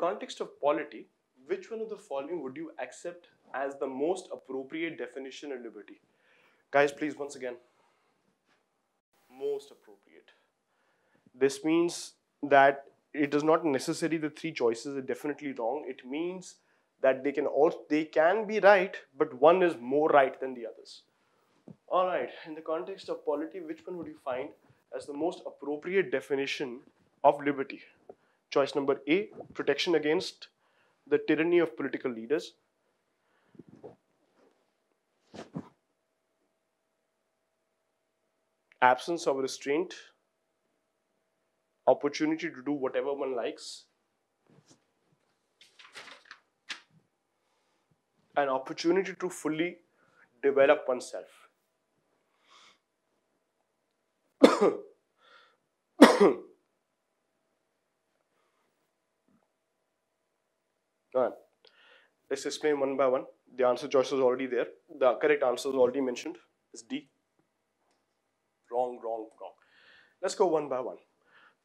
context of polity, which one of the following would you accept as the most appropriate definition of liberty? Guys, please, once again. Most appropriate. This means that it is not necessarily the three choices are definitely wrong. It means that they can be right, but one is more right than the others. All right. In the context of polity, which one would you find as the most appropriate definition of liberty? Choice number A: protection against the tyranny of political leaders. Absence of restraint. Opportunity to do whatever one likes. An opportunity to fully develop oneself. Alright. Let's explain one by one. The answer choice is already there. The correct answer is already mentioned. It's D. Wrong, wrong, wrong. Let's go one by one.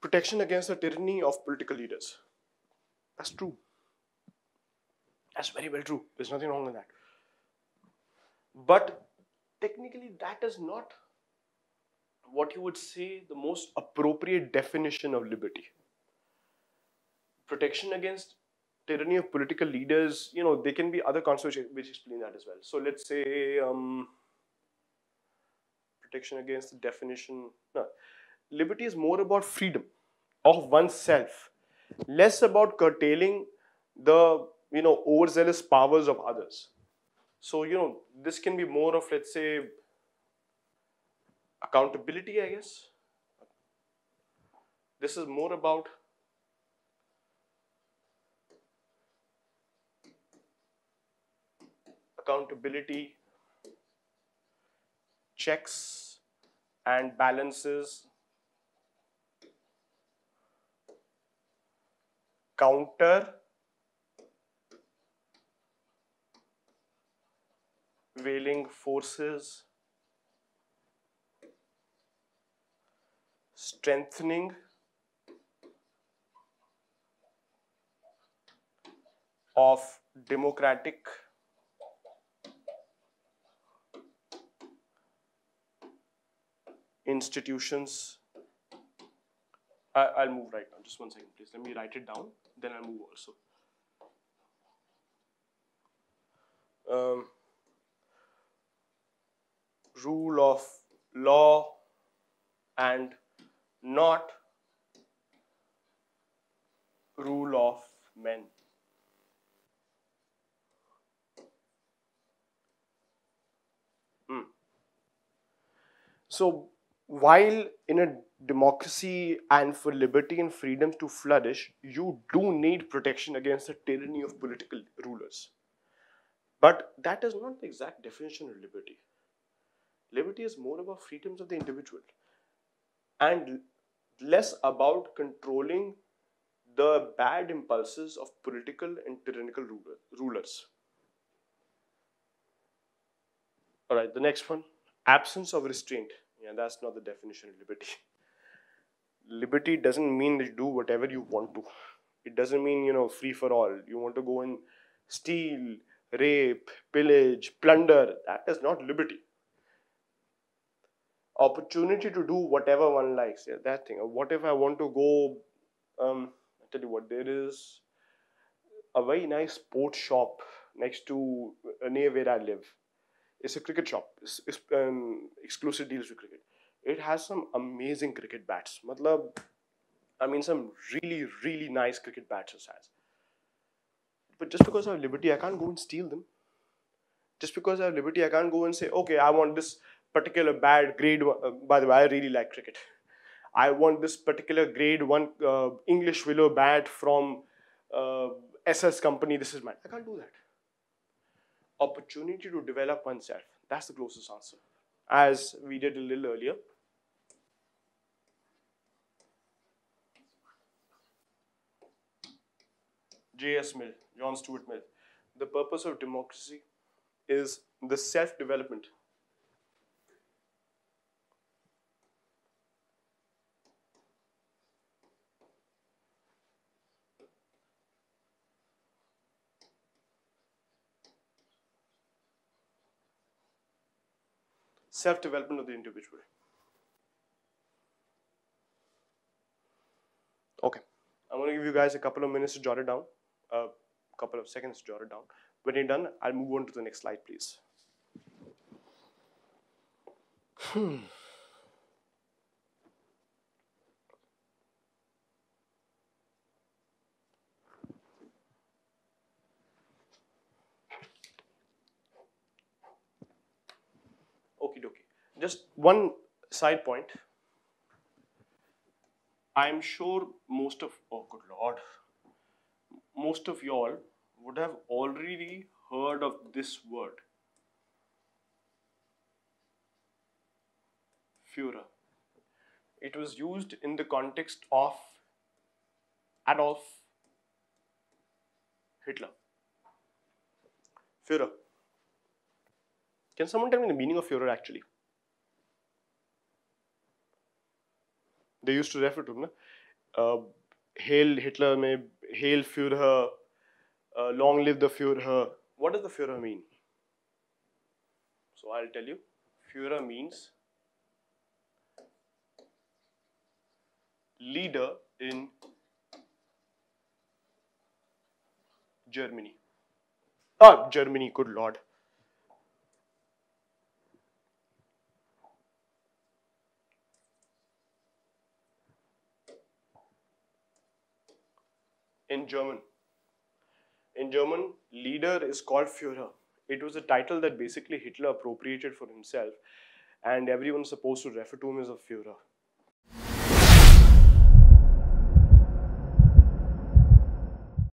Protection against the tyranny of political leaders. That's true. That's very well true. There's nothing wrong with that. But technically, that is not what you would say the most appropriate definition of liberty. Protection against tyranny of political leaders, there can be other concepts which explain that as well. So let's say protection against the definition. No, liberty is more about freedom of oneself, less about curtailing the overzealous powers of others. So this can be more of, let's say, accountability, I guess. This is more about accountability, checks and balances, countervailing forces, strengthening of democratic institutions. I'll move right now. Just 1 second, please. Let me write it down. Then I'll move also. Rule of law and not rule of men. So while in a democracy and for liberty and freedom to flourish, you do need protection against the tyranny of political rulers. But that is not the exact definition of liberty. Liberty is more about freedoms of the individual and less about controlling the bad impulses of political and tyrannical rulers. All right, the next one, absence of restraint. Yeah, that's not the definition of liberty. Liberty doesn't mean that you do whatever you want to. It doesn't mean, free for all. You want to go and steal, rape, pillage, plunder. That is not liberty. Opportunity to do whatever one likes. Yeah, that thing. What if I want to go, I'll tell you what, there is a very nice sports shop next to near where I live. It's a cricket shop. It's exclusive deals with cricket. It has some amazing cricket bats. Some really, really nice cricket bats it has. But just because I have liberty, I can't go and steal them. Just because I have liberty, I can't go and say, okay, I want this particular bat, grade one. By the way, I really like cricket. I want this particular grade 1 English willow bat from SS company. This is mine. I can't do that. Opportunity to develop oneself. That's the closest answer. As we did a little earlier. J.S. Mill, John Stuart Mill. The purpose of democracy is the self-development self-development of the individual. Okay, I'm going to give you guys a couple of minutes to jot it down, a couple of seconds to jot it down. When you're done, I'll move on to the next slide, please. Okie dokie. Just one side point. I'm sure most of, oh good lord, most of y'all would have already heard of this word, Führer. It was used in the context of Adolf Hitler. Führer. Can someone tell me the meaning of Führer actually? They used to refer to him, Hail Hitler, may Hail Führer, long live the Führer. What does the Führer mean? So I'll tell you. Führer means leader in Germany. Germany, good lord. In German. In German, leader is called Führer. It was a title that basically Hitler appropriated for himself, and everyone's supposed to refer to him as a Führer.